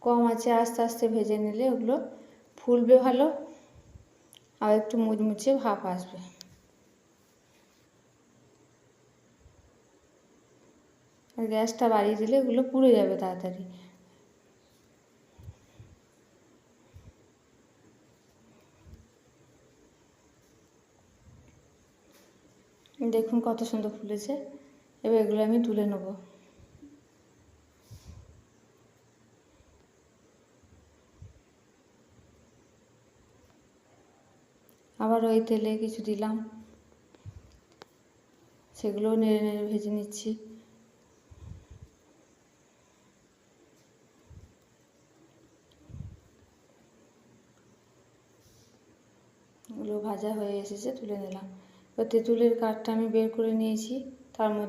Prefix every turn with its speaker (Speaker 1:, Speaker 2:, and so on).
Speaker 1: কম আছে আস্তে আস্তে ভেজে নিলে ওগুলো ফুলবে ভালো আর একটু মুচমুচে ভাব আসবে। আর গ্যাসটা বাড়িয়ে দিলে এগুলো পুড়ে যাবে তাড়াতাড়ি। দেখুন কত সুন্দর ফুলেছে। এবার এগুলো আমি তুলে নেব। আবার ওই তেলে কিছু দিলাম, সেগুলোও নেড়ে নেড়ে ভেজে নিচ্ছি। এগুলো ভাজা হয়ে এসেছে, তুলে নিলাম। এবার তেঁতুলের কাঠটা আমি বের করে নিয়েছি, তার মধ্যে